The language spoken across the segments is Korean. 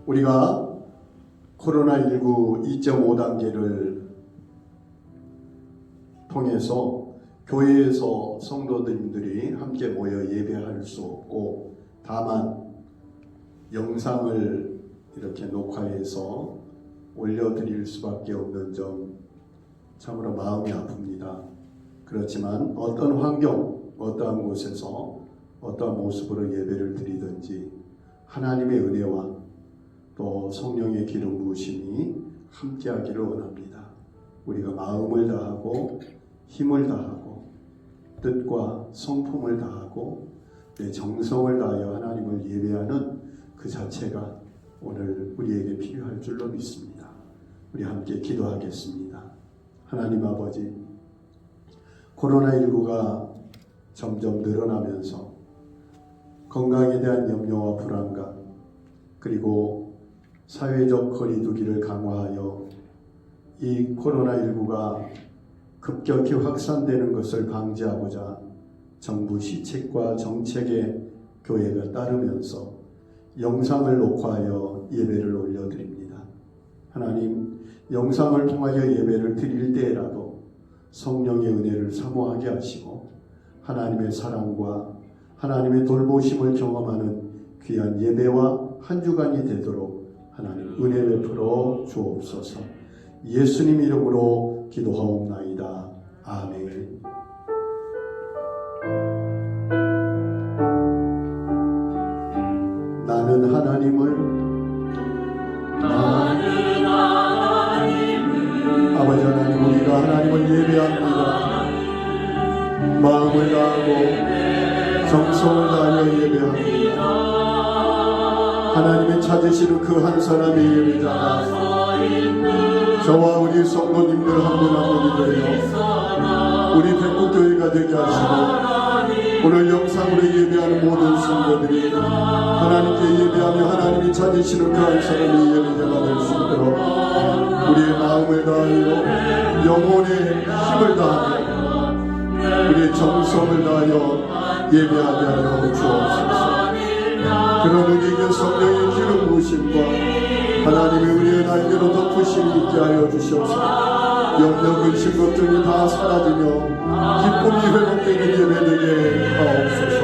우리가 코로나19 2.5단계를 통해서 교회에서 성도님들이 함께 모여 예배할 수 없고 다만 영상을 이렇게 녹화해서 올려드릴 수밖에 없는 점 참으로 마음이 아픕니다. 그렇지만 어떤 환경, 어떠한 곳에서 어떠한 모습으로 예배를 드리든지 하나님의 은혜와 또 성령의 기름 부으심이 함께하기를 원합니다. 우리가 마음을 다하고 힘을 다하고 뜻과 성품을 다하고 내 정성을 다하여 하나님을 예배하는 그 자체가 오늘 우리에게 필요할 줄로 믿습니다. 우리 함께 기도하겠습니다. 하나님 아버지, 코로나19가 점점 늘어나면서 건강에 대한 염려와 불안감, 그리고 사회적 거리두기를 강화하여 이 코로나19가 급격히 확산되는 것을 방지하고자 정부 시책과 정책에 교회가 따르면서 영상을 녹화하여 예배를 올려드립니다. 하나님, 영상을 통하여 예배를 드릴 때라도 성령의 은혜를 사모하게 하시고 하나님의 사랑과 하나님의 돌보심을 경험하는 귀한 예배와 한 주간이 되도록 하나님 은혜 베풀어 주옵소서. 예수님 이름으로 기도하옵나이다. 아멘. 나는 하나님을 아버지 하나님, 우리가 하나님을 예배합니다. 마음을 다하고 정성을 다하여 예배합니다. 하나님이 찾으시는 그 한 사람의 예배자가 저와 우리 성도님들 한 분 한 분이 되어 우리 백국교회가 되게 하시고 오늘 영상으로 예배하는 모든 성도들이 하나님께 예배하며 하나님이 찾으시는 그 한 사람의 예배자가 될 수 있도록 우리의 마음을 다하여 영혼의 힘을 다하여 우리의 정성을 다하여 예배하게 하여 주옵소서. 그런 우리에게 성령의 기름 부으심과 하나님의 은혜의 날개로 덮으심이 있게 하여 주시옵소서. 염려, 근심, 걱정이 다 사라지며 기쁨이 회복되는 예배되게 하옵소서.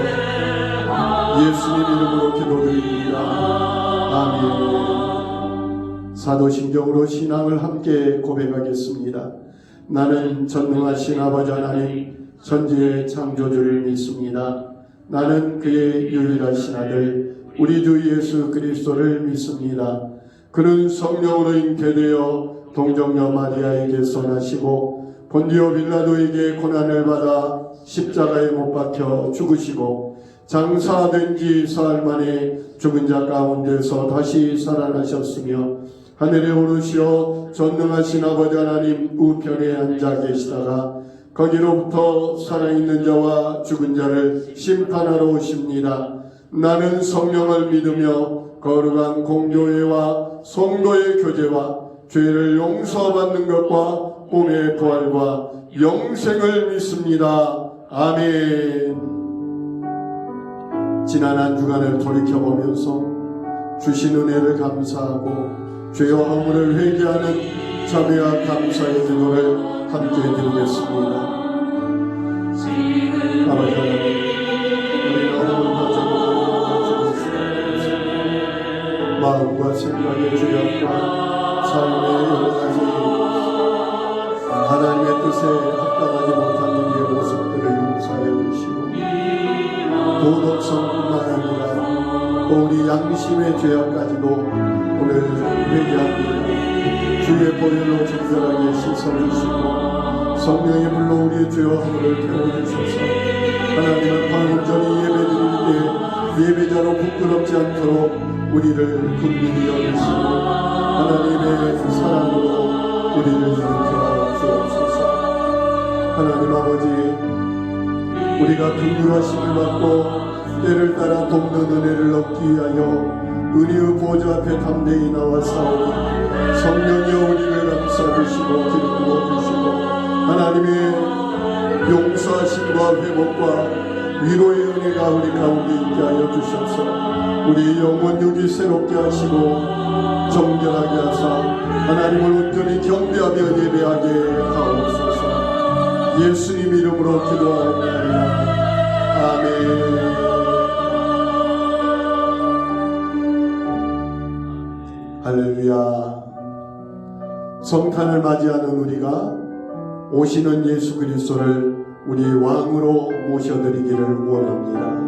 예수님 이름으로 기도드립니다. 아멘. 사도신경으로 신앙을 함께 고백하겠습니다. 나는 전능하신 아버지 하나님 천지의 창조주를 믿습니다. 나는 그의 유일하신 아들 우리 주 예수 그리스도를 믿습니다. 그는 성령으로 잉태되어 동정녀 마리아에게서 나시고 본디오 빌라도에게 고난을 받아 십자가에 못 박혀 죽으시고 장사된 지 사흘 만에 죽은 자 가운데서 다시 살아나셨으며 하늘에 오르시어 전능하신 아버지 하나님 우편에 앉아 계시다가 거기로부터 살아있는 자와 죽은 자를 심판하러 오십니다. 나는 성령을 믿으며 거룩한 공교회와 성도의 교제와 죄를 용서받는 것과 몸의 부활과 영생을 믿습니다. 아멘. 지난 한 주간을 돌이켜보면서 주신 은혜를 감사하고 죄와 허물을 회개하는 자비와 감사의 기도를 함께 드리겠습니다. 아버지 하나님, 우리 마음을 가지고 마음과 생각의 주력과 삶의 여러 가지 하나님의 뜻에 합당하지 못한 우리의 모습들을 용서하여 주시고 도덕성뿐만 아니라 또 우리 양심의 죄악까지도 오늘 회개합니다. 주의 보혈로 정결하게 씻어주시고 성령의 물로 우리의 죄와 허물을 태워주셔서 하나님은 방언전이 예배드릴 때 예배자로 부끄럽지 않도록 우리를 긍휼히 여기시고 하나님의 사랑으로 우리를 일으켜 주옵소서. 하나님 아버지, 우리가 긍휼하심을 받고 때를 따라 돕는 은혜를 얻기 위하여 은혜의 보좌 앞에 담대히 나와서 성령이여 우리를 감싸주시고 기름 부어주시고 하나님의 용서하심과 회복과 위로의 은혜가 우리 가운데 있게 하여 주셔서 우리 영혼 육이 새롭게 하시고 정결하게 하사 하나님을 온전히 경배하며 예배하게 하옵소서. 예수님 이름으로 기도하옵나이다. 아멘. 할렐루야. 성탄을 맞이하는 우리가 오시는 예수 그리스도를 우리 왕으로 모셔드리기를 원합니다.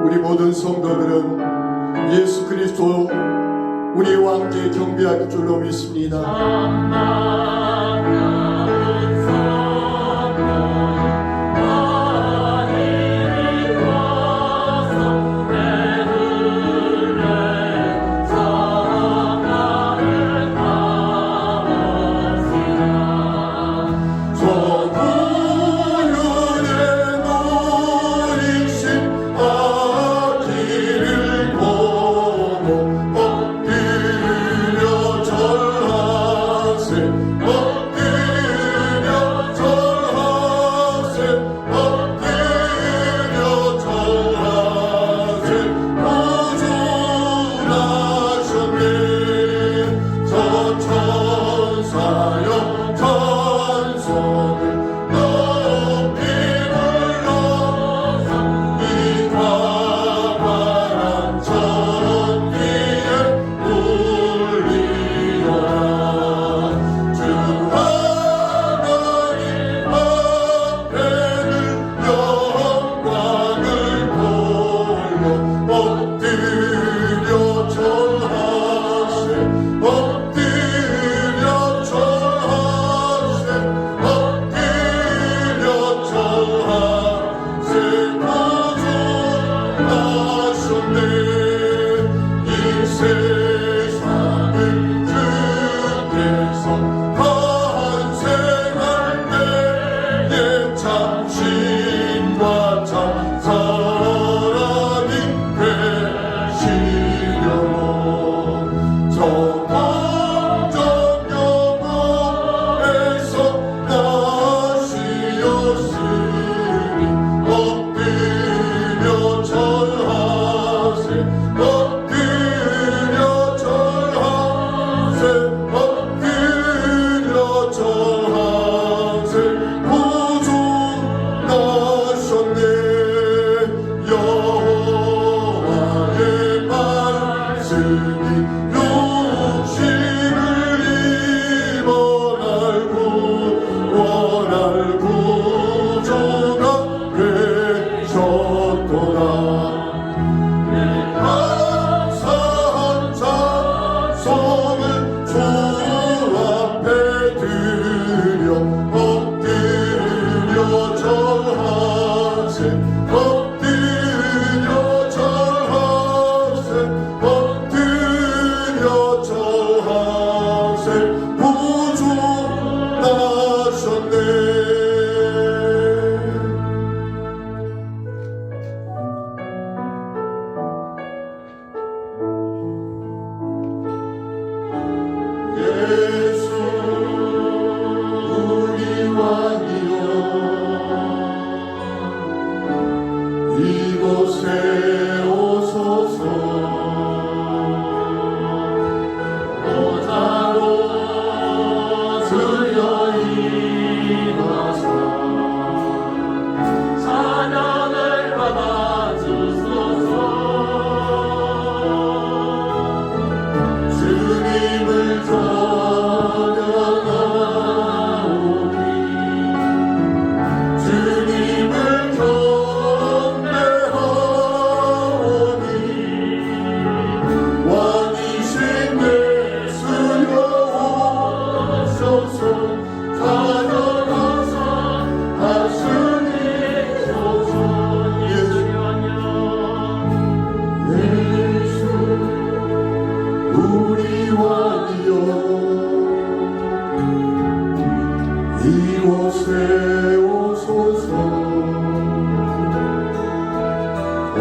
우리 모든 성도들은 예수 그리스도 우리 왕께 경배할 줄로 믿습니다.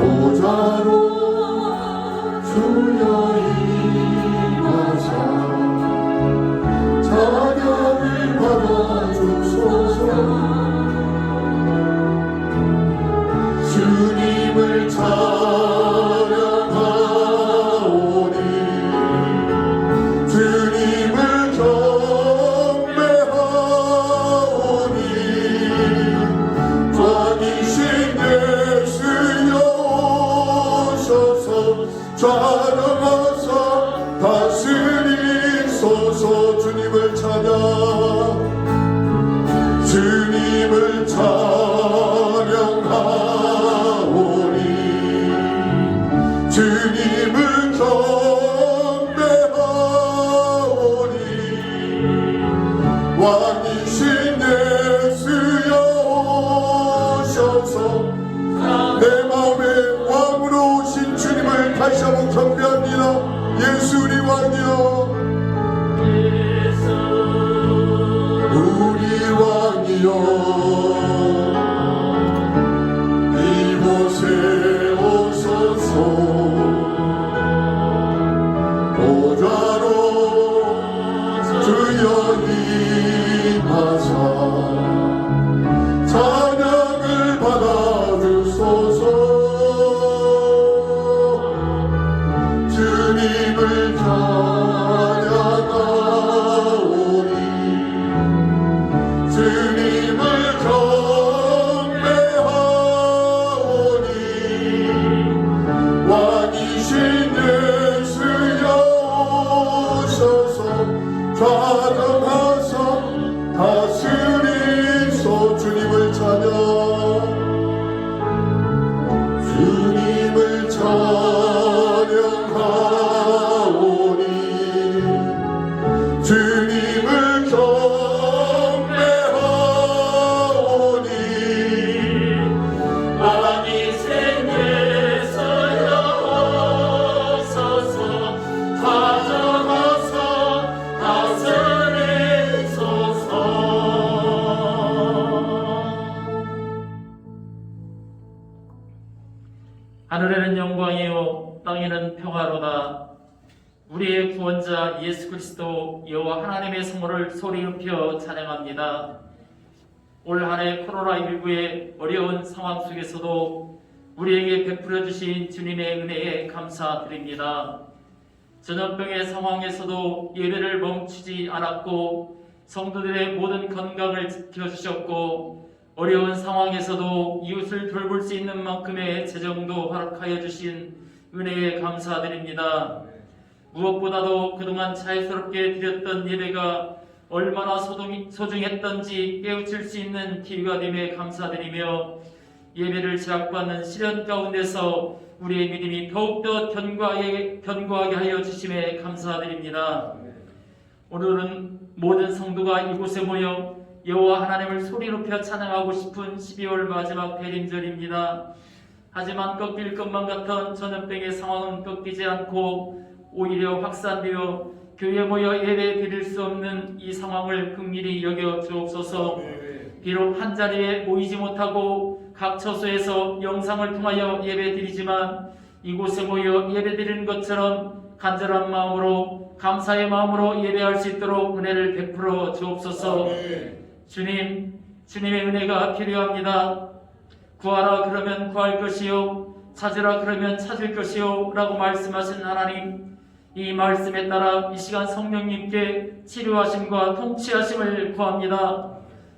보좌로 주여 임하사 찬양을 받아주소서. 주님을 찬양하오니 주님을 경배하오니 왕이신 예수여 오셔서 찬양하사 다스리소서. 주님을 찬양 주님을 찬양하오니 주님을 경배하오니 왕이신 예수여 오셔서 내 마음에 왕으로 오신 주님을 다시 한번 경배합니다. 예수 우리 왕이여 우리 왕이여 이곳에 오소서. 보좌로 주여 임하사 찬양을 받아주소서. 주님을 찬양하오니 주님을 경배하오니 왕이신 예수여 오셔서 찬양하사 다스리소. 주님을 찬양 주님을 찬양하오니 주님을 경배하오니 왕이신 예수여 오소서 다정하사 다스리소서. 하늘에는 영광이요 땅에는 평화로다. 우리의 구원자 예수 그리스도 여호와 하나님의 성호를 소리 높여 찬양합니다. 올 한 해 코로나19의 어려운 상황 속에서도 우리에게 베풀어 주신 주님의 은혜에 감사드립니다. 전염병의 상황에서도 예배를 멈추지 않았고 성도들의 모든 건강을 지켜주셨고 어려운 상황에서도 이웃을 돌볼 수 있는 만큼의 재정도 허락하여 주신 은혜에 감사드립니다. 무엇보다도 그동안 자유스럽게 드렸던 예배가 얼마나 소중했던지 깨우칠 수 있는 기회가 됨에 감사드리며 예배를 제약받는 시련 가운데서 우리의 믿음이 더욱더 견고하게 하여 주심에 감사드립니다. 오늘은 모든 성도가 이곳에 모여 여호와 하나님을 소리 높여 찬양하고 싶은 12월 마지막 대림절입니다. 하지만 꺾일 것만 같던 전염병의 상황은 꺾이지 않고 오히려 확산되어 교회에 모여 예배 드릴 수 없는 이 상황을 긍휼히 여겨 주옵소서. 비록 한자리에 모이지 못하고 각 처소에서 영상을 통하여 예배 드리지만 이곳에 모여 예배 드리는 것처럼 간절한 마음으로 감사의 마음으로 예배할 수 있도록 은혜를 베풀어 주옵소서. 주님의 은혜가 필요합니다. 구하라 그러면 구할 것이요 찾으라 그러면 찾을 것이요 라고 말씀하신 하나님, 이 말씀에 따라 이 시간 성령님께 치료하심과 통치하심을 구합니다.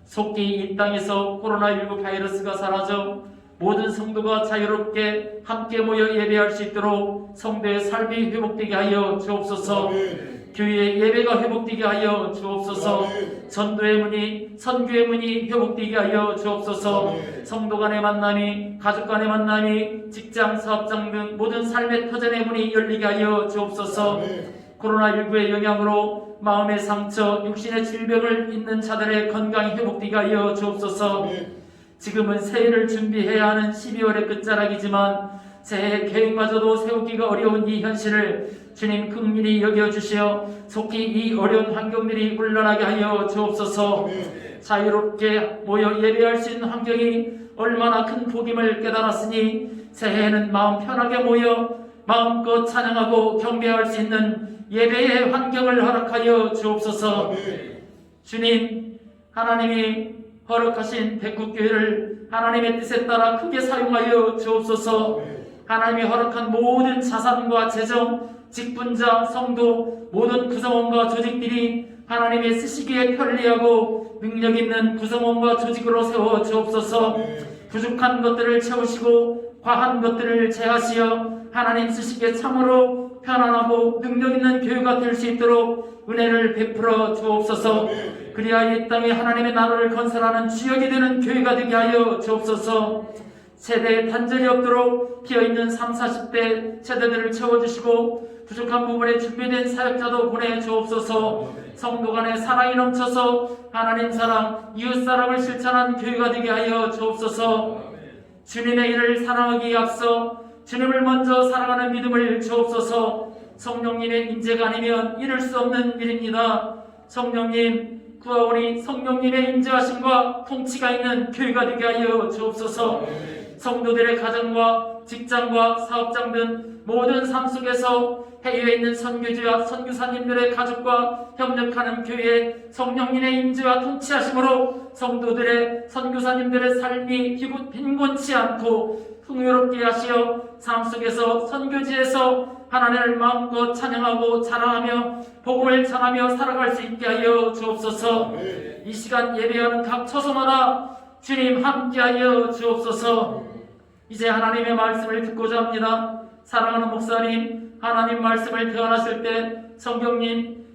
속히 이 땅에서 코로나19 바이러스가 사라져 모든 성도가 자유롭게 함께 모여 예배할 수 있도록 성도의 삶이 회복되게 하여 주옵소서. 교회의 예배가 회복되게 하여 주옵소서. 전도의 문이, 선교의 문이 회복되게 하여 주옵소서. 성도 간의 만남이, 가족 간의 만남이, 직장, 사업장 등 모든 삶의 터전의 문이 열리게 하여 주옵소서. 코로나19의 영향으로 마음의 상처, 육신의 질병을 잊는 자들의 건강이 회복되게 하여 주옵소서. 지금은 새해를 준비해야 하는 12월의 끝자락이지만 새해 계획마저도 세우기가 어려운 이 현실을 주님 긍휼히 여겨주시어 속히 이 어려운 환경들이 물러나게 하여 주옵소서. 자유롭게 모여 예배할 수 있는 환경이 얼마나 큰 복임을 깨달았으니 새해에는 마음 편하게 모여 마음껏 찬양하고 경배할 수 있는 예배의 환경을 허락하여 주옵소서. 주님, 하나님이 허락하신 백국교회를 하나님의 뜻에 따라 크게 사용하여 주옵소서. 하나님이 허락한 모든 자산과 재정, 직분자, 성도, 모든 구성원과 조직들이 하나님의 쓰시기에 편리하고 능력 있는 구성원과 조직으로 세워 주옵소서. 부족한 것들을 채우시고 과한 것들을 제하시어 하나님 쓰시기에 참으로 편안하고 능력 있는 교회가 될 수 있도록 은혜를 베풀어 주옵소서. 그리하여 이 땅에 하나님의 나라를 건설하는 주역이 되는 교회가 되게 하여 주옵소서. 세대에 단절이 없도록 비어있는 30, 40대 세대들을 채워주시고 부족한 부분에 준비된 사역자도 보내주옵소서. 성도 간에 사랑이 넘쳐서 하나님 사랑, 이웃 사랑을 실천한 교회가 되게 하여 주옵소서. 주님의 일을 사랑하기에 앞서 주님을 먼저 사랑하는 믿음을 주옵소서. 성령님의 인재가 아니면 이룰 수 없는 일입니다. 성령님, 구하오니 성령님의 인재하심과 통치가 있는 교회가 되게 하여 주옵소서. 성도들의 가정과 직장과 사업장 등 모든 삶 속에서 해외에 있는 선교주와 선교사님들의 가족과 협력하는 교회에 성령님의 인재와 통치하심으로 성도들의 선교사님들의 삶이 빈곤치 않고 풍요롭게 하시어 삶 속에서 선교지에서 하나님을 마음껏 찬양하고 자랑하며 복음을 전하며 살아갈 수 있게 하여 주옵소서. 이 시간 예배하는 각 처소마다 주님 함께하여 주옵소서. 이제 하나님의 말씀을 듣고자 합니다. 사랑하는 목사님, 하나님 말씀을 대언하실 때 성령님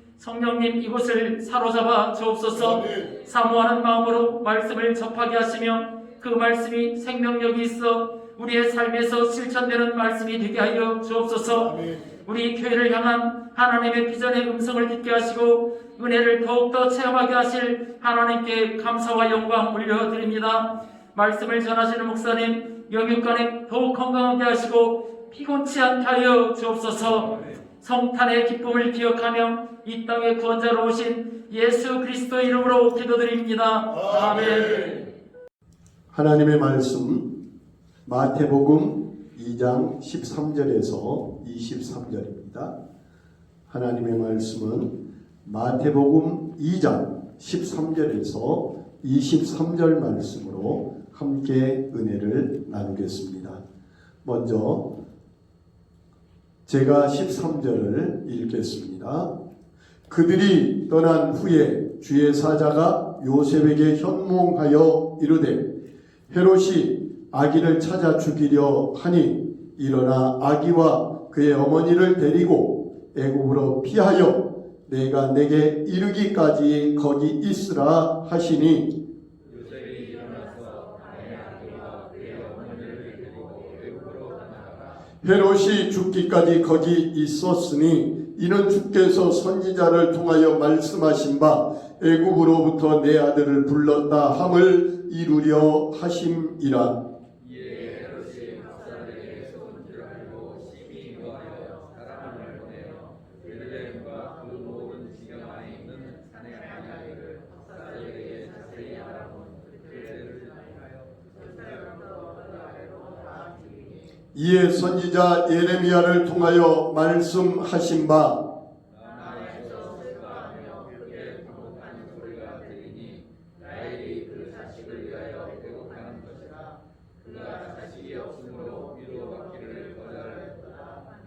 이곳을 사로잡아 주옵소서. 사모하는 마음으로 말씀을 접하게 하시며 그 말씀이 생명력이 있어 우리의 삶에서 실천되는 말씀이 되게 하여 주옵소서. 우리 교회를 향한 하나님의 비전의 음성을 듣게 하시고 은혜를 더욱더 체험하게 하실 하나님께 감사와 영광 올려드립니다. 말씀을 전하시는 목사님 영육간에 더욱 건강하게 하시고 피곤치 않게 하여 주옵소서. 성탄의 기쁨을 기억하며 이 땅의 구원자로 오신 예수 그리스도의 이름으로 기도드립니다. 아멘. 하나님의 말씀 마태복음 2장 13절에서 23절입니다. 하나님의 말씀은 마태복음 2장 13절에서 23절 말씀으로 함께 은혜를 나누겠습니다. 먼저 제가 13절을 읽겠습니다. 그들이 떠난 후에 주의 사자가 요셉에게 현몽하여 이르되 헤롯이 아기를 찾아 죽이려 하니 일어나 아기와 그의 어머니를 데리고 애굽으로 피하여 내가 내게 이르기까지 거기 있으라 하시니 요셉이 일어나서 아내 아기와 그의 어머니를 데리고 애굽으로 나아가 헤롯이 죽기까지 거기 있었으니 이는 주께서 선지자를 통하여 말씀하신 바 애굽으로부터 내 아들을 불렀다 함을 이루려 하심이라. 이에 헤롯이 박사들에게 온 줄 알고 심히 노하여 사람을 보내어 베들레헴과 그 모든 지경 안에 있는 산의 아기를 박사들에게 자세히 알아본 그들을 하여 이에 선지자 예레미야를 통하여 말씀하신 바 나에서 슬퍼하며 그렇게 반복하는 소리가 들리니 라헬이 그 자식을 위하여 애곡하는 것이라. 그가 자식이 없으므로 위로받기를 거절하였다.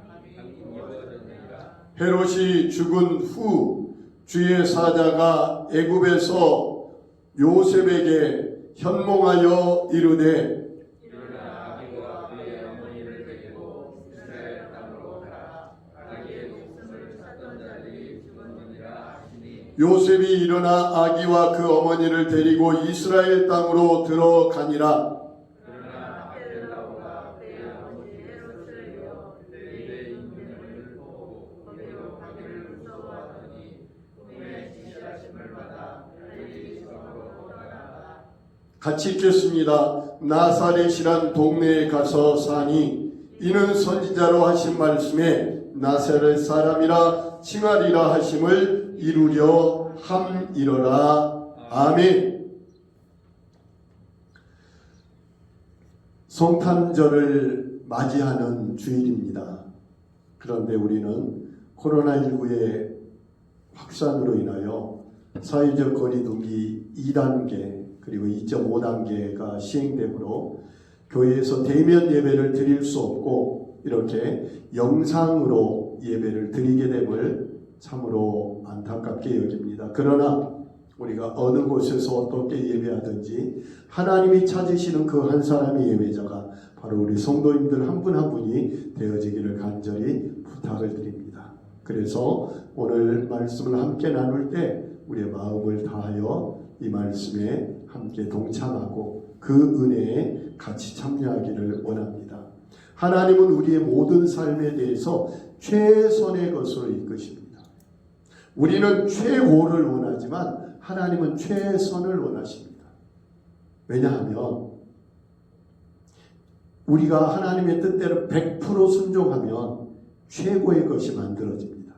하긴 이루어졌느니라. 헤롯이 죽은 후 주의 사자가 애굽에서 요셉에게 현몽하여 이르되 일어나 아기와 그의 어머니를 데리고 이스라엘 땅으로 가라. 아기의 목숨을 찾던 자들이 죽었느니라 하시니 요셉이 일어나 아기와 그 어머니를 데리고 이스라엘 땅으로 들어가니라. 그러나 아벨라오가 그의 아버지 헤롯을 이어 그의 인문을 보고 거기로 가기를 무서워하더니 꿈에 지시하심을 받아 갈릴리 지방으로 돌아가다. 같이 읽겠습니다. 나사렛이란 동네에 가서 사니 이는 선지자로 하신 말씀에 나사렛 사람이라 칭하리라 하심을 이루려 함이러라. 아멘. 성탄절을 맞이하는 주일입니다. 그런데 우리는 코로나19의 확산으로 인하여 사회적 거리두기 2단계 그리고 2.5단계가 시행되므로 교회에서 대면 예배를 드릴 수 없고 이렇게 영상으로 예배를 드리게 됨을 참으로 안타깝게 여깁니다. 그러나 우리가 어느 곳에서 어떻게 예배하든지 하나님이 찾으시는 그 한 사람의 예배자가 바로 우리 성도님들 한 분 한 분이 되어지기를 간절히 부탁을 드립니다. 그래서 오늘 말씀을 함께 나눌 때 우리의 마음을 다하여 이 말씀에 함께 동참하고 그 은혜에 같이 참여하기를 원합니다. 하나님은 우리의 모든 삶에 대해서 최선의 것으로 이끄십니다. 우리는 최고를 원하지만 하나님은 최선을 원하십니다. 왜냐하면 우리가 하나님의 뜻대로 100% 순종하면 최고의 것이 만들어집니다.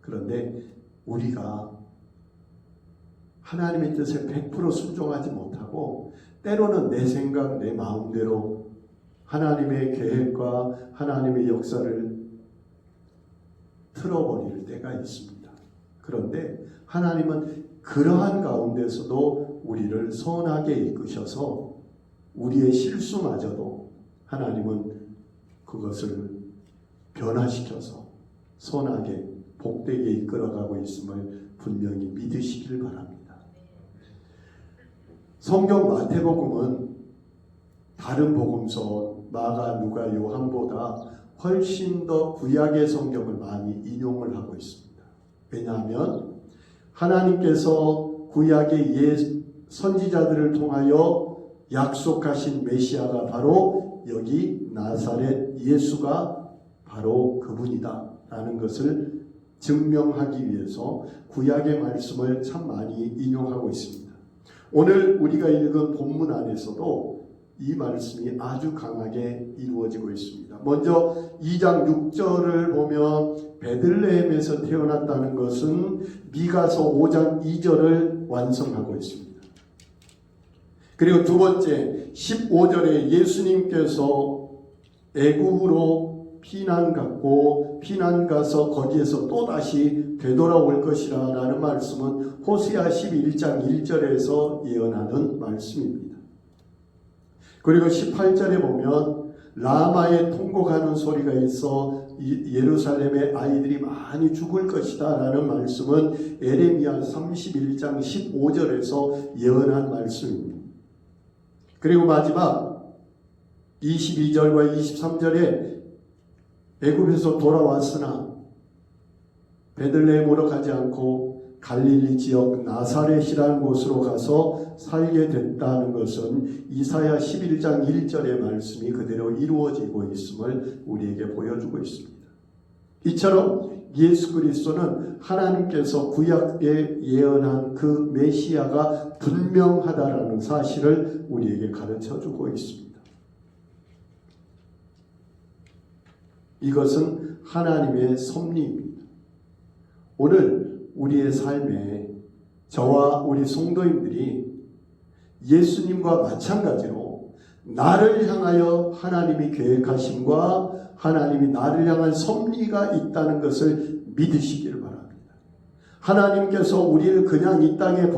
그런데 우리가 하나님의 뜻에 100% 순종하지 못하고 때로는 내 생각, 내 마음대로 하나님의 계획과 하나님의 역사를 틀어버릴 때가 있습니다. 그런데 하나님은 그러한 가운데서도 우리를 선하게 이끄셔서 우리의 실수마저도 하나님은 그것을 변화시켜서 선하게 복되게 이끌어가고 있음을 분명히 믿으시길 바랍니다. 성경 마태복음은 다른 복음서 마가, 누가, 요한보다 훨씬 더 구약의 성경을 많이 인용을 하고 있습니다. 왜냐하면 하나님께서 구약의 선지자들을 통하여 약속하신 메시아가 바로 여기 나사렛 예수가 바로 그분이다 라는 것을 증명하기 위해서 구약의 말씀을 참 많이 인용하고 있습니다. 오늘 우리가 읽은 본문 안에서도 이 말씀이 아주 강하게 이루어지고 있습니다. 먼저 2장 6절을 보면 베들레헴에서 태어났다는 것은 미가서 5장 2절을 완성하고 있습니다. 그리고 두 번째 15절에 예수님께서 애굽으로 피난 가서 거기에서 또다시 되돌아올 것이라 라는 말씀은 호세아 11장 1절에서 예언하는 말씀입니다. 그리고 18절에 보면 라마에 통곡하는 소리가 있어 예루살렘의 아이들이 많이 죽을 것이다 라는 말씀은 에레미야 31장 15절에서 예언한 말씀입니다. 그리고 마지막 22절과 23절에 애굽에서 돌아왔으나 베들레헴으로 가지 않고 갈릴리 지역 나사렛이라는 곳으로 가서 살게 됐다는 것은 이사야 11장 1절의 말씀이 그대로 이루어지고 있음을 우리에게 보여주고 있습니다. 이처럼 예수 그리스도는 하나님께서 구약에 예언한 그 메시아가 분명하다라는 사실을 우리에게 가르쳐주고 있습니다. 이것은 하나님의 섭리입니다. 오늘 우리의 삶에 저와 우리 성도님들이 예수님과 마찬가지로 나를 향하여 하나님이 계획하심과 하나님이 나를 향한 섭리가 있다는 것을 믿으시기를 바랍니다. 하나님께서 우리를 그냥 이 땅에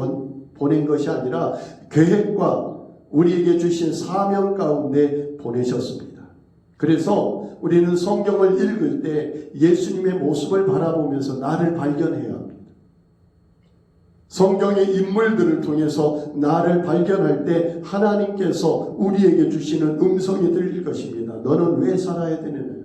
보낸 것이 아니라 계획과 우리에게 주신 사명 가운데 보내셨습니다. 그래서 우리는 성경을 읽을 때 예수님의 모습을 바라보면서 나를 발견해야 합니다. 성경의 인물들을 통해서 나를 발견할 때 하나님께서 우리에게 주시는 음성이 들릴 것입니다. 너는 왜 살아야 되느냐?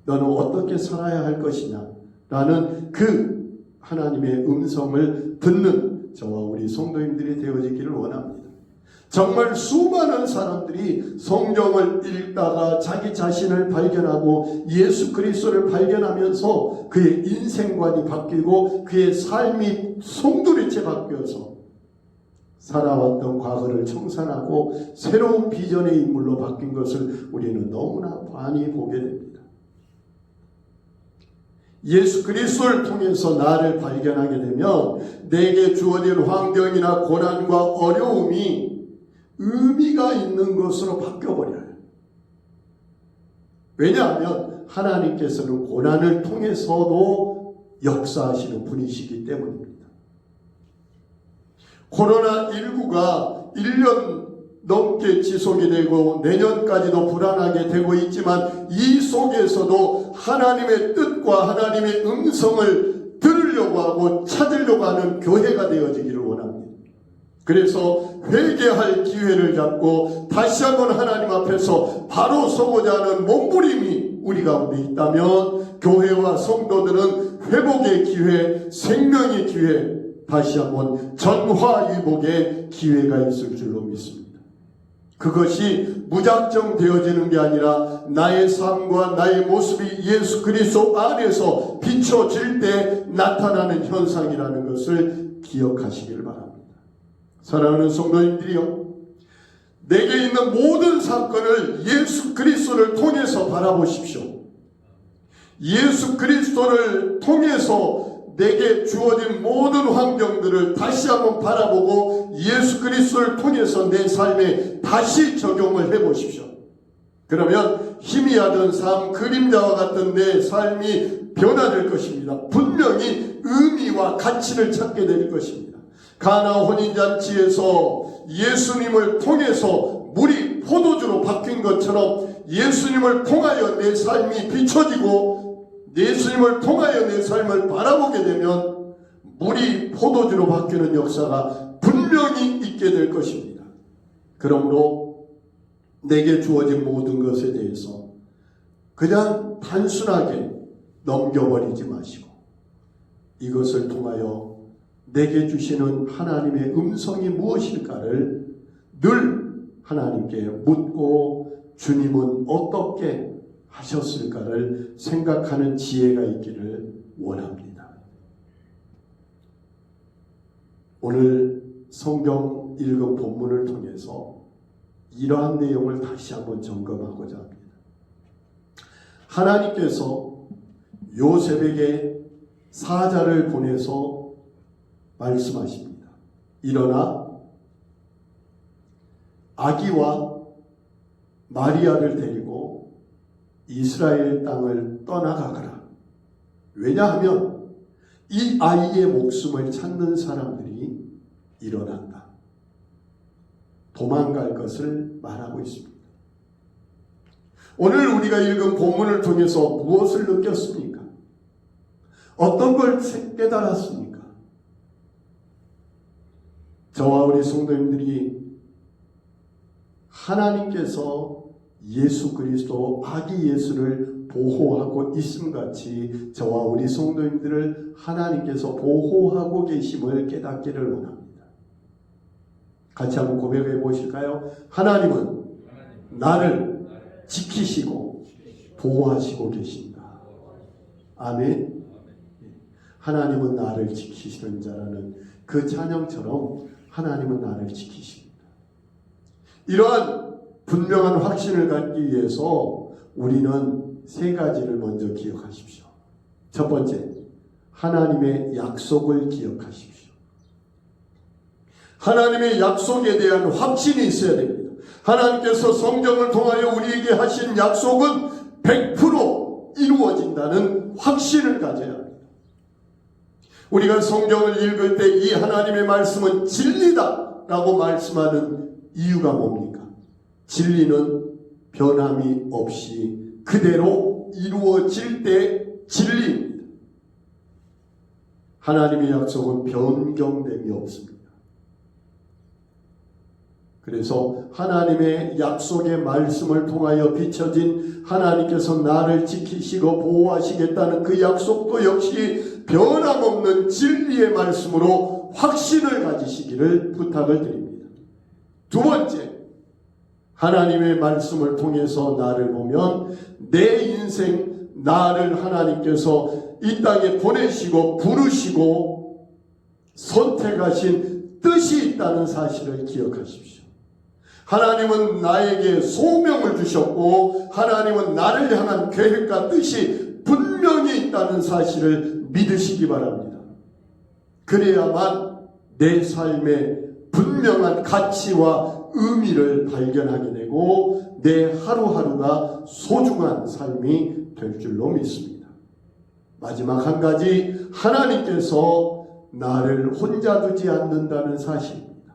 너는 어떻게 살아야 할 것이냐? 라는 그 하나님의 음성을 듣는 저와 우리 성도님들이 되어지기를 원합니다. 정말 수많은 사람들이 성경을 읽다가 자기 자신을 발견하고 예수 그리스도를 발견하면서 그의 인생관이 바뀌고 그의 삶이 송두리째 바뀌어서 살아왔던 과거를 청산하고 새로운 비전의 인물로 바뀐 것을 우리는 너무나 많이 보게 됩니다. 예수 그리스도를 통해서 나를 발견하게 되면 내게 주어진 환경이나 고난과 어려움이 의미가 있는 것으로 바뀌어버려요. 왜냐하면 하나님께서는 고난을 통해서도 역사하시는 분이시기 때문입니다. 코로나19가 1년 넘게 지속이 되고 내년까지도 불안하게 되고 있지만 이 속에서도 하나님의 뜻과 하나님의 음성을 들으려고 하고 찾으려고 하는 교회가 되어지기를 원합니다. 그래서 회개할 기회를 잡고 다시 한번 하나님 앞에서 바로 서고자 하는 몸부림이 우리 가운데 있다면 교회와 성도들은 회복의 기회, 생명의 기회, 다시 한번 전화위복의 기회가 있을 줄로 믿습니다. 그것이 무작정 되어지는 게 아니라 나의 삶과 나의 모습이 예수 그리스도 안에서 비춰질 때 나타나는 현상이라는 것을 기억하시길 바랍니다. 사랑하는 성도님들이요, 내게 있는 모든 사건을 예수 그리스도를 통해서 바라보십시오. 예수 그리스도를 통해서 내게 주어진 모든 환경들을 다시 한번 바라보고 예수 그리스도를 통해서 내 삶에 다시 적용을 해보십시오. 그러면 희미하던 삶, 그림자와 같은 내 삶이 변화될 것입니다. 분명히 의미와 가치를 찾게 될 것입니다. 가나 혼인잔치에서 예수님을 통해서 물이 포도주로 바뀐 것처럼 예수님을 통하여 내 삶이 비춰지고 예수님을 통하여 내 삶을 바라보게 되면 물이 포도주로 바뀌는 역사가 분명히 있게 될 것입니다. 그러므로 내게 주어진 모든 것에 대해서 그냥 단순하게 넘겨버리지 마시고 이것을 통하여 내게 주시는 하나님의 음성이 무엇일까를 늘 하나님께 묻고 주님은 어떻게 하셨을까를 생각하는 지혜가 있기를 원합니다. 오늘 성경 읽은 본문을 통해서 이러한 내용을 다시 한번 점검하고자 합니다. 하나님께서 요셉에게 사자를 보내서 말씀하십니다. 일어나 아기와 마리아를 데리고 이스라엘 땅을 떠나가거라. 왜냐하면 이 아이의 목숨을 찾는 사람들이 일어난다. 도망갈 것을 말하고 있습니다. 오늘 우리가 읽은 본문을 통해서 무엇을 느꼈습니까? 어떤 걸 깨달았습니까? 저와 우리 성도님들이 하나님께서 예수 그리스도 아기 예수를 보호하고 있음같이 저와 우리 성도님들을 하나님께서 보호하고 계심을 깨닫기를 원합니다. 같이 한번 고백해 보실까요? 하나님은 나를 지키시고 보호하시고 계신다. 아멘. 하나님은 나를 지키시는 자라는 그 찬양처럼 하나님은 나를 지키십니다. 이러한 분명한 확신을 갖기 위해서 우리는 세 가지를 먼저 기억하십시오. 첫 번째, 하나님의 약속을 기억하십시오. 하나님의 약속에 대한 확신이 있어야 됩니다. 하나님께서 성경을 통하여 우리에게 하신 약속은 100% 이루어진다는 확신을 가져야 합니다. 우리가 성경을 읽을 때 이 하나님의 말씀은 진리다 라고 말씀하는 이유가 뭡니까? 진리는 변함이 없이 그대로 이루어질 때 진리입니다. 하나님의 약속은 변경됨이 없습니다. 그래서 하나님의 약속의 말씀을 통하여 비춰진 하나님께서 나를 지키시고 보호하시겠다는 그 약속도 역시 변함없는 진리의 말씀으로 확신을 가지시기를 부탁을 드립니다. 두 번째, 하나님의 말씀을 통해서 나를 보면 내 인생, 나를 하나님께서 이 땅에 보내시고 부르시고 선택하신 뜻이 있다는 사실을 기억하십시오. 하나님은 나에게 소명을 주셨고 하나님은 나를 향한 계획과 뜻이 분명히 있다는 사실을 믿으시기 바랍니다. 그래야만 내 삶에 분명한 가치와 의미를 발견하게 되고 내 하루하루가 소중한 삶이 될 줄로 믿습니다. 마지막 한 가지, 하나님께서 나를 혼자 두지 않는다는 사실입니다.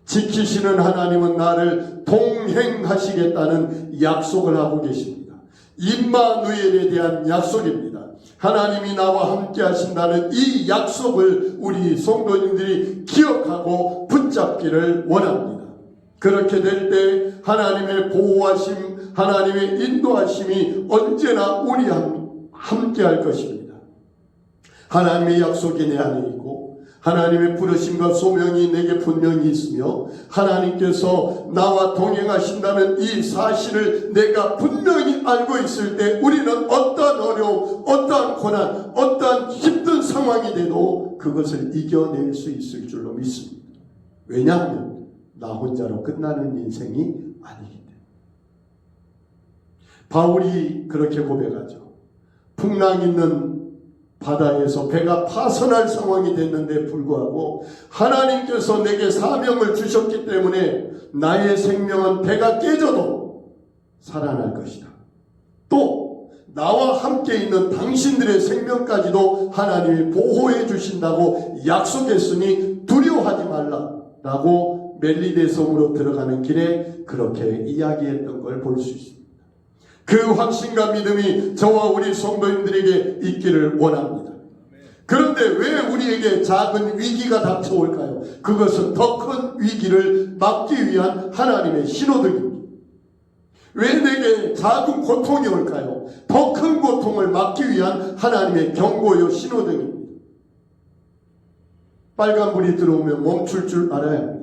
지키시는 하나님은 나를 동행하시겠다는 약속을 하고 계십니다. 임마누엘에 대한 약속입니다. 하나님이 나와 함께 하신다는 이 약속을 우리 성도님들이 기억하고 붙잡기를 원합니다. 그렇게 될 때 하나님의 보호하심, 하나님의 인도하심이 언제나 우리와 함께 할 것입니다. 하나님의 약속이 내 안에 있고 하나님의 부르심과 소명이 내게 분명히 있으며 하나님께서 나와 동행하신다는 이 사실을 내가 분명히 알고 있을 때 우리는 어떠한 어려움, 어떠한 고난, 어떠한 힘든 상황이 돼도 그것을 이겨낼 수 있을 줄로 믿습니다. 왜냐하면 나 혼자로 끝나는 인생이 아니기 때문에. 바울이 그렇게 고백하죠. 풍랑 있는 바다에서 배가 파선할 상황이 됐는데 불구하고 하나님께서 내게 사명을 주셨기 때문에 나의 생명은 배가 깨져도 살아날 것이다. 또 나와 함께 있는 당신들의 생명까지도 하나님이 보호해 주신다고 약속했으니 두려워하지 말라라고 멜리데 성으로 들어가는 길에 그렇게 이야기했던 걸 볼 수 있습니다. 그 확신과 믿음이 저와 우리 성도님들에게 있기를 원합니다. 그런데 왜 우리에게 작은 위기가 닥쳐올까요? 그것은 더 큰 위기를 막기 위한 하나님의 신호등입니다. 왜 내게 작은 고통이 올까요? 더 큰 고통을 막기 위한 하나님의 경고요 신호등입니다. 빨간불이 들어오면 멈출 줄 알아야 합니다.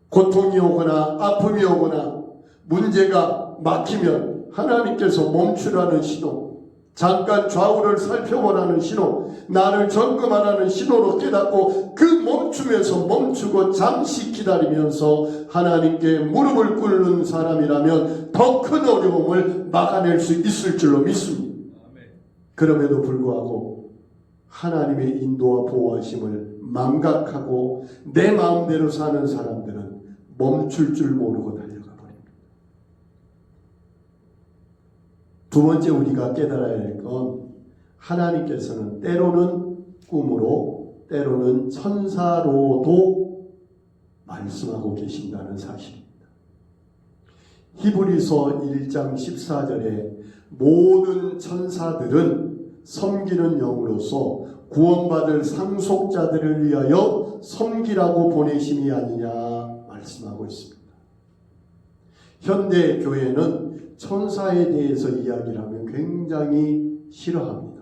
고통이 오거나 아픔이 오거나 문제가 막히면 하나님께서 멈추라는 신호, 잠깐 좌우를 살펴보라는 신호, 나를 점검하라는 신호로 깨닫고 그 멈춤에서 멈추고 잠시 기다리면서 하나님께 무릎을 꿇는 사람이라면 더 큰 어려움을 막아낼 수 있을 줄로 믿습니다. 그럼에도 불구하고 하나님의 인도와 보호하심을 망각하고 내 마음대로 사는 사람들은 멈출 줄 모르고 달려가 버립니다. 두 번째 우리가 깨달아야 할 건 하나님께서는 때로는 꿈으로 때로는 천사로도 말씀하고 계신다는 사실입니다. 히브리서 1장 14절에 모든 천사들은 섬기는 영으로서 구원받을 상속자들을 위하여 섬기라고 보내심이 아니냐 말씀하고 있습니다. 현대 교회는 천사에 대해서 이야기를 하면 굉장히 싫어합니다.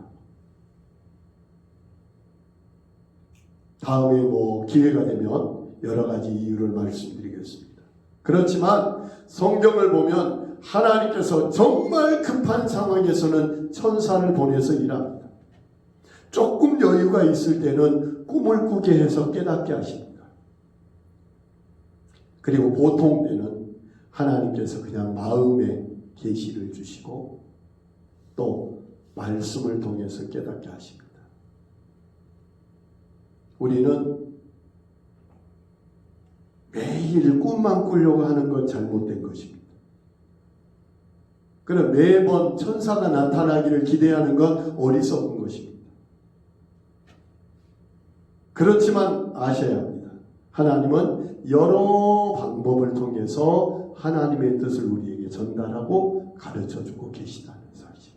다음에 기회가 되면 여러 가지 이유를 말씀드리겠습니다. 그렇지만 성경을 보면 하나님께서 정말 급한 상황에서는 천사를 보내서 일합니다. 조금 여유가 있을 때는 꿈을 꾸게 해서 깨닫게 하십니다. 그리고 보통 때는 하나님께서 그냥 마음에 계시를 주시고 또 말씀을 통해서 깨닫게 하십니다. 우리는 매일 꿈만 꾸려고 하는 건 잘못된 것입니다. 그럼 매번 천사가 나타나기를 기대하는 건 어리석은 것입니다. 그렇지만 아셔야 합니다. 하나님은 여러 방법을 통해서 하나님의 뜻을 우리에게 전달하고 가르쳐주고 계시다는 사실.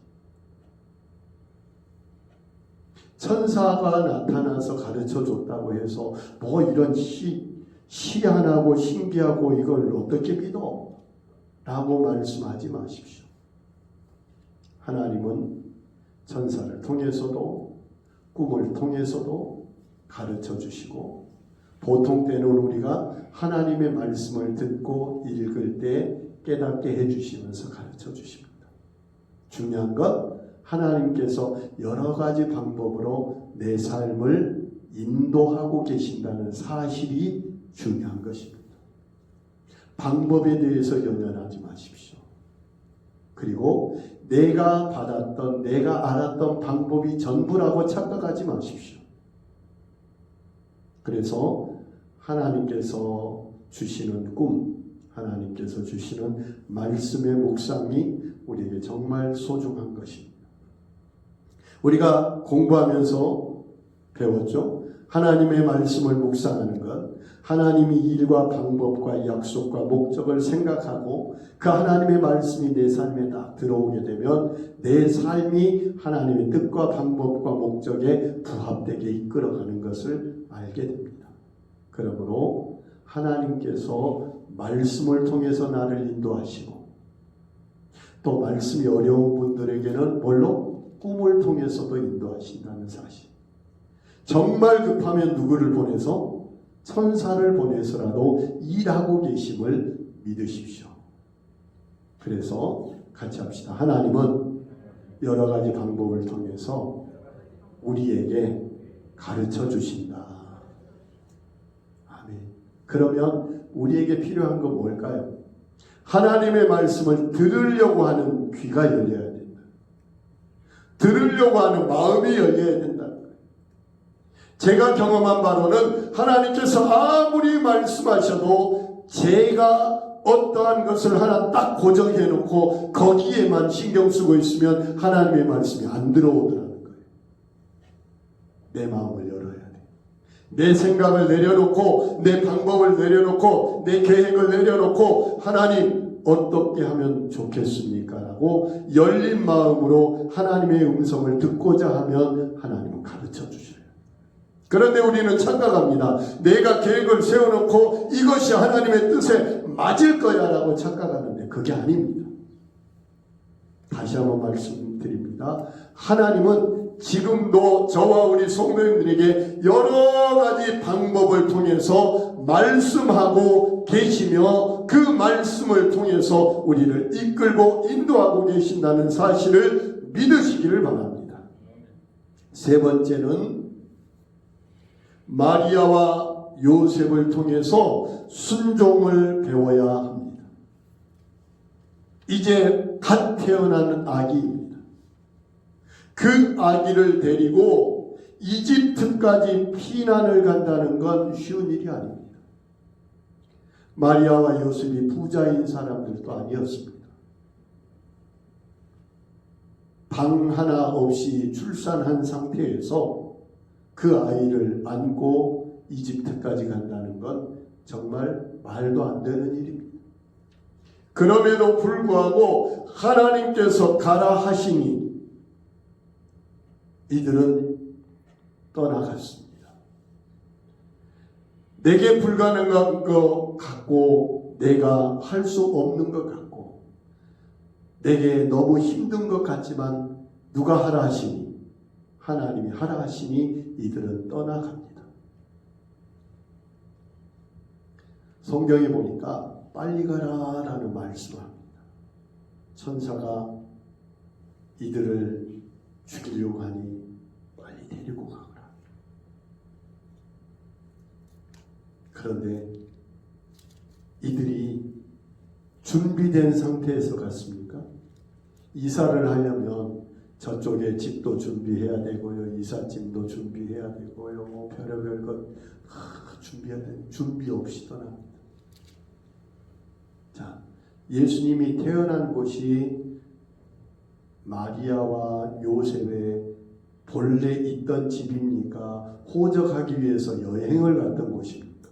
천사가 나타나서 가르쳐줬다고 해서 이런 희한하고 신기하고 이걸 어떻게 믿어? 라고 말씀하지 마십시오. 하나님은 천사를 통해서도 꿈을 통해서도 가르쳐 주시고 보통 때는 우리가 하나님의 말씀을 듣고 읽을 때 깨닫게 해주시면서 가르쳐 주십니다. 중요한 건 하나님께서 여러 가지 방법으로 내 삶을 인도하고 계신다는 사실이 중요한 것입니다. 방법에 대해서 연연하지 마십시오. 그리고 내가 받았던, 내가 알았던 방법이 전부라고 착각하지 마십시오. 그래서 하나님께서 주시는 꿈, 하나님께서 주시는 말씀의 묵상이 우리에게 정말 소중한 것입니다. 우리가 공부하면서 배웠죠. 하나님의 말씀을 묵상하는 것, 하나님이 일과 방법과 약속과 목적을 생각하고 그 하나님의 말씀이 내 삶에 딱 들어오게 되면 내 삶이 하나님의 뜻과 방법과 목적에 부합되게 이끌어가는 것을 알게 됩니다. 그러므로 하나님께서 말씀을 통해서 나를 인도하시고 또 말씀이 어려운 분들에게는 뭘로? 꿈을 통해서도 인도하신다는 사실. 정말 급하면 누구를 보내서? 천사를 보내서라도 일하고 계심을 믿으십시오. 그래서 같이 합시다. 하나님은 여러 가지 방법을 통해서 우리에게 가르쳐 주신다. 아멘. 그러면 우리에게 필요한 건 뭘까요? 하나님의 말씀을 들으려고 하는 귀가 열려야 된다. 들으려고 하는 마음이 열려야 된다. 제가 경험한 바로는 하나님께서 아무리 말씀하셔도 제가 어떠한 것을 하나 딱 고정해 놓고 거기에만 신경 쓰고 있으면 하나님의 말씀이 안 들어오더라는 거예요. 내 마음을 열어야 돼. 내 생각을 내려놓고 내 방법을 내려놓고 내 계획을 내려놓고 하나님 어떻게 하면 좋겠습니까? 라고 열린 마음으로 하나님의 음성을 듣고자 하면 하나님은 가르쳐 주셔요. 그런데 우리는 착각합니다. 내가 계획을 세워놓고 이것이 하나님의 뜻에 맞을 거야 라고 착각하는데 그게 아닙니다. 다시 한번 말씀드립니다. 하나님은 지금도 저와 우리 성도님들에게 여러 가지 방법을 통해서 말씀하고 계시며 그 말씀을 통해서 우리를 이끌고 인도하고 계신다는 사실을 믿으시기를 바랍니다. 세 번째는 마리아와 요셉을 통해서 순종을 배워야 합니다. 이제 갓 태어난 아기입니다. 그 아기를 데리고 이집트까지 피난을 간다는 건 쉬운 일이 아닙니다. 마리아와 요셉이 부자인 사람들도 아니었습니다. 방 하나 없이 출산한 상태에서 그 아이를 안고 이집트까지 간다는 건 정말 말도 안 되는 일입니다. 그럼에도 불구하고 하나님께서 가라 하시니 이들은 떠나갔습니다. 내게 불가능한 것 같고 내가 할 수 없는 것 같고 내게 너무 힘든 것 같지만 누가 하라 하시니? 하나님이 하라 하시니 이들은 떠나갑니다. 성경에 보니까 빨리 가라 라는 말씀을 합니다. 천사가 이들을 죽이려고 하니 빨리 데리고 가거라. 그런데 이들이 준비된 상태에서 갔습니까? 이사를 하려면 저쪽에 집도 준비해야 되고요. 이삿짐도 준비해야 되고요. 뭐 별의별 것 준비해야 되는 준비 없이 떠납니다. 자, 예수님이 태어난 곳이 마리아와 요셉의 본래 있던 집입니까? 호적하기 위해서 여행을 갔던 곳입니까?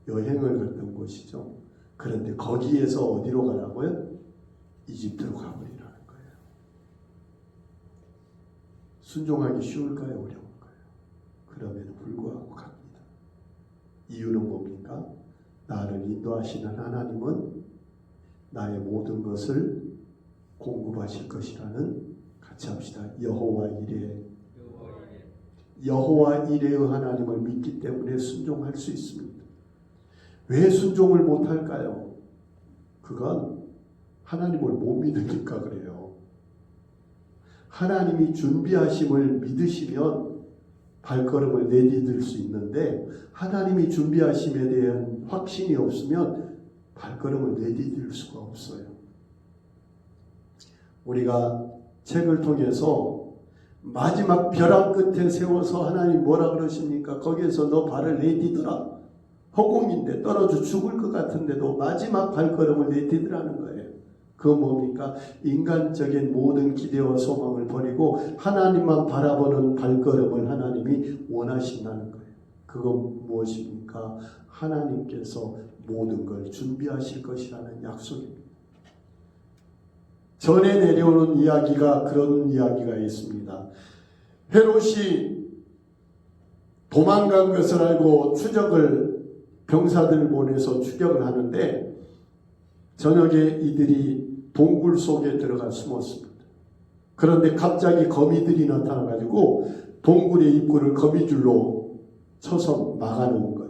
여행을 갔던 곳이죠. 그런데 거기에서 어디로 가라고요? 이집트로 가버리라는 거예요. 순종하기 쉬울까요? 어려울까요? 그럼에도 불구하고 갑니다. 이유는 뭡니까? 나를 인도하시는 하나님은 나의 모든 것을 공급하실 것이라는, 같이 합시다. 여호와 이레. 여호와 이레의 하나님을 믿기 때문에 순종할 수 있습니다. 왜 순종을 못할까요? 그건 하나님을 못 믿으니까 그래요. 하나님이 준비하심을 믿으시면 발걸음을 내디딜 수 있는데 하나님이 준비하심에 대한 확신이 없으면 발걸음을 내디딜 수가 없어요. 우리가 책을 통해서 마지막 벼랑 끝에 세워서 하나님 뭐라 그러십니까? 거기에서 너 발을 내디더라. 허공인데 떨어져 죽을 것 같은데도 마지막 발걸음을 내디디라는 거예요. 그건 뭡니까? 인간적인 모든 기대와 소망을 버리고 하나님만 바라보는 발걸음을 하나님이 원하신다는 거예요. 그건 무엇입니까? 하나님께서 모든 걸 준비하실 것이라는 약속입니다. 전에 내려오는 이야기가 그런 이야기가 있습니다. 헤롯이 도망간 것을 알고 추적을 병사들을 보내서 추격을 하는데 저녁에 이들이 동굴 속에 들어가 숨었습니다. 그런데 갑자기 거미들이 나타나가지고 동굴의 입구를 거미줄로 쳐서 막아놓은 거예요.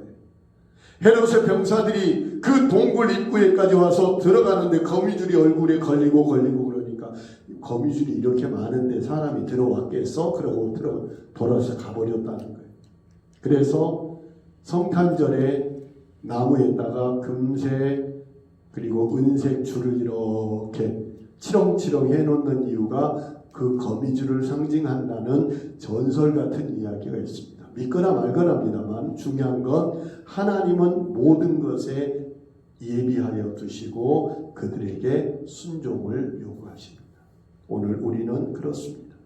헤롯의 병사들이 그 동굴 입구에까지 와서 들어가는데 거미줄이 얼굴에 걸리고 그러니까 거미줄이 이렇게 많은데 사람이 들어왔겠어? 그러고 돌아서 가버렸다는 거예요. 그래서 성탄절에 나무에다가 금색 그리고 은색 줄을 이렇게 치렁치렁 해놓는 이유가 그 거미줄을 상징한다는 전설 같은 이야기가 있습니다. 믿거나 말거나입니다만 중요한 건 하나님은 모든 것에 예비하여 두시고 그들에게 순종을 요구하십니다. 오늘 우리는 그렇습니다.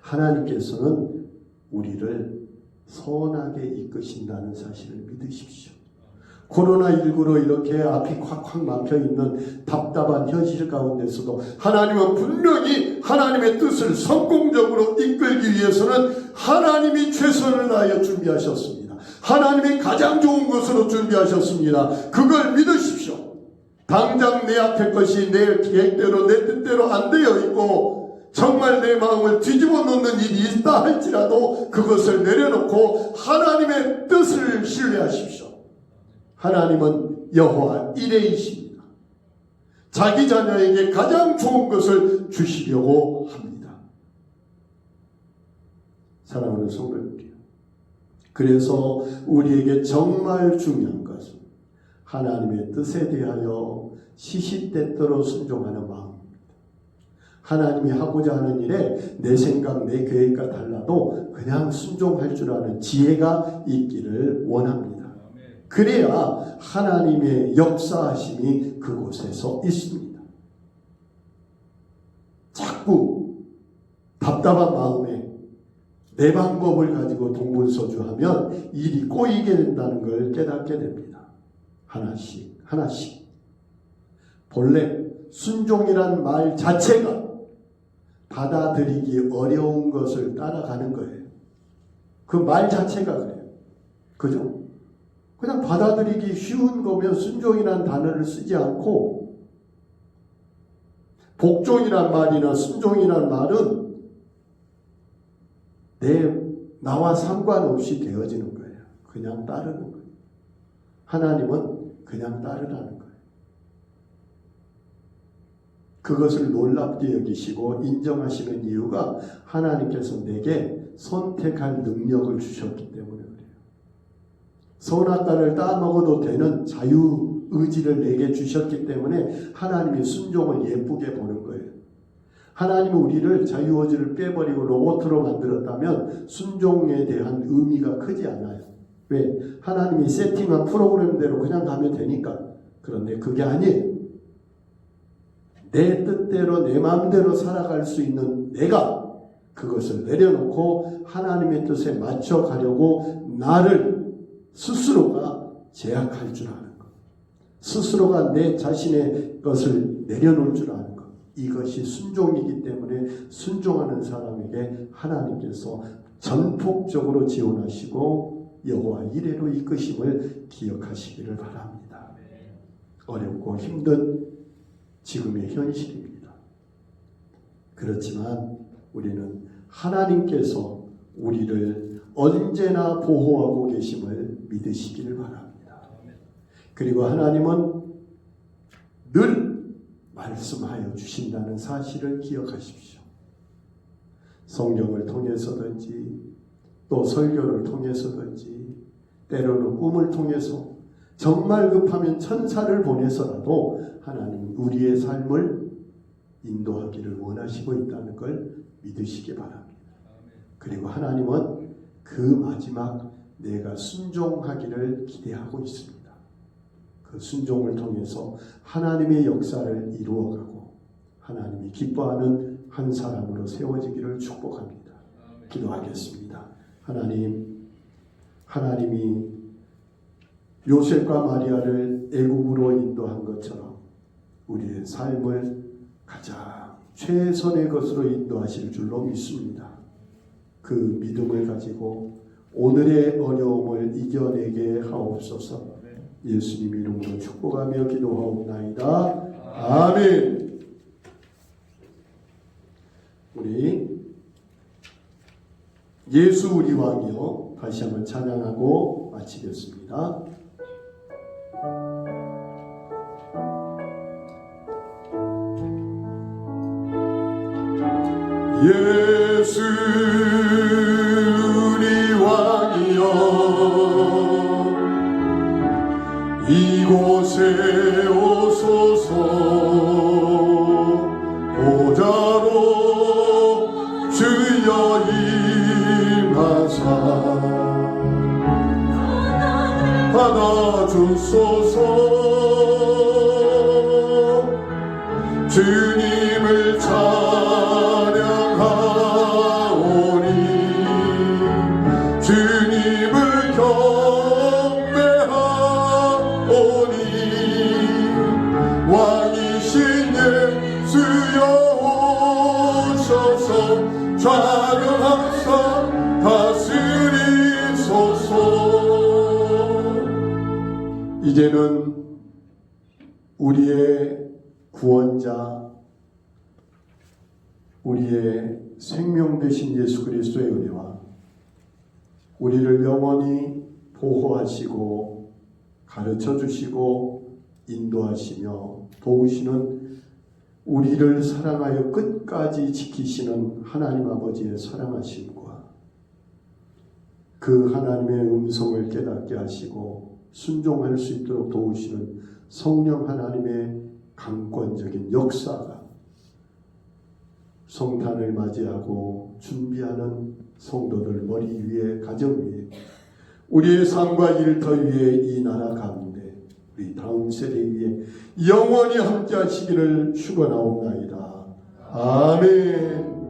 하나님께서는 우리를 선하게 이끄신다는 사실을 믿으십시오. 코로나19로 이렇게 앞이 콱콱 막혀있는 답답한 현실 가운데서도 하나님은 분명히 하나님의 뜻을 성공적으로 이끌기 위해서는 하나님이 최선을 다하여 준비하셨습니다. 하나님이 가장 좋은 것으로 준비하셨습니다. 그걸 믿으십시오. 당장 내 앞에 것이 내 계획대로 내 뜻대로 안 되어 있고 정말 내 마음을 뒤집어 놓는 일이 있다 할지라도 그것을 내려놓고 하나님의 뜻을 신뢰하십시오. 하나님은 여호와 이레이십니다. 자기 자녀에게 가장 좋은 것을 주시려고 합니다. 사랑하는 성도님들, 그래서 우리에게 정말 중요한 것은 하나님의 뜻에 대하여 시시때때로 순종하는 마음입니다. 하나님이 하고자 하는 일에 내 생각, 내 계획과 달라도 그냥 순종할 줄 아는 지혜가 있기를 원합니다. 그래야 하나님의 역사하심이 그곳에서 있습니다. 자꾸 답답한 마음에 내 방법을 가지고 동분서주하면 일이 꼬이게 된다는 걸 깨닫게 됩니다. 하나씩 하나씩. 본래 순종이란 말 자체가 받아들이기 어려운 것을 따라가는 거예요. 그 말 자체가 그래요. 그죠? 그냥 받아들이기 쉬운 거면 순종이라는 단어를 쓰지 않고 복종이란 말이나 순종이란 말은 나와 상관없이 되어지는 거예요. 그냥 따르는 거예요. 하나님은 그냥 따르라는 거예요. 그것을 놀랍게 여기시고 인정하시는 이유가 하나님께서 내게 선택할 능력을 주셨기 때문에 그래요. 선악과를 따먹어도 되는 자유의지를 내게 주셨기 때문에 하나님이 순종을 예쁘게 보는 거예요. 하나님은 우리를 자유의지를 빼버리고 로봇으로 만들었다면 순종에 대한 의미가 크지 않아요. 왜? 하나님이 세팅한 프로그램대로 그냥 가면 되니까. 그런데 그게 아니에요. 내 뜻대로 내 마음대로 살아갈 수 있는 내가 그것을 내려놓고 하나님의 뜻에 맞춰가려고 나를 스스로가 제약할 줄 아는 것, 스스로가 내 자신의 것을 내려놓을 줄 아는 것, 이것이 순종이기 때문에 순종하는 사람에게 하나님께서 전폭적으로 지원하시고 여호와 이레로 이끄심을 기억하시기를 바랍니다. 어렵고 힘든 지금의 현실입니다. 그렇지만 우리는 하나님께서 우리를 언제나 보호하고 계심을 믿으시기를 바랍니다. 그리고 하나님은 늘 말씀하여 주신다는 사실을 기억하십시오. 성경을 통해서든지 또 설교를 통해서든지 때로는 꿈을 통해서 정말 급하면 천사를 보내서라도 하나님 우리의 삶을 인도하기를 원하시고 있다는 걸 믿으시기 바랍니다. 그리고 하나님은 그 마지막 내가 순종하기를 기대하고 있습니다. 그 순종을 통해서 하나님의 역사를 이루어가고 하나님이 기뻐하는 한 사람으로 세워지기를 축복합니다. 기도하겠습니다. 하나님이 요셉과 마리아를 애국으로 인도한 것처럼 우리의 삶을 가장 최선의 것으로 인도하실 줄로 믿습니다. 그 믿음을 가지고 오늘의 어려움을 이겨내게 하옵소서. 예수님 이름으로 축복하며 기도하옵나이다. 아멘. 우리 예수 우리 왕이여 다시 한번 찬양하고 마치겠습니다. 예수 우리 왕이여 이곳에 오소서. 보좌로 주여 임하사 받아주소서. 주님을 찬양하오니 주님을 경배하오니 왕이신 예수여 오셔서 좌를 항상 다스리소서. 이제는 우리의 구원자, 우리의 생명 되신 예수 그리스도의 은혜와 우리를 영원히 보호하시고 가르쳐 주시고 인도하시며 도우시는 우리를 사랑하여 끝까지 지키시는 하나님 아버지의 사랑하심과 그 하나님의 음성을 깨닫게 하시고 순종할 수 있도록 도우시는 성령 하나님의 강권적인 역사가 성탄을 맞이하고 준비하는 성도들 머리 위에, 가정 위에, 우리의 삶과 일터 위에, 이 나라 가운데 우리 다음 세대 위에 영원히 함께 하시기를 축원하옵나이다. 아멘.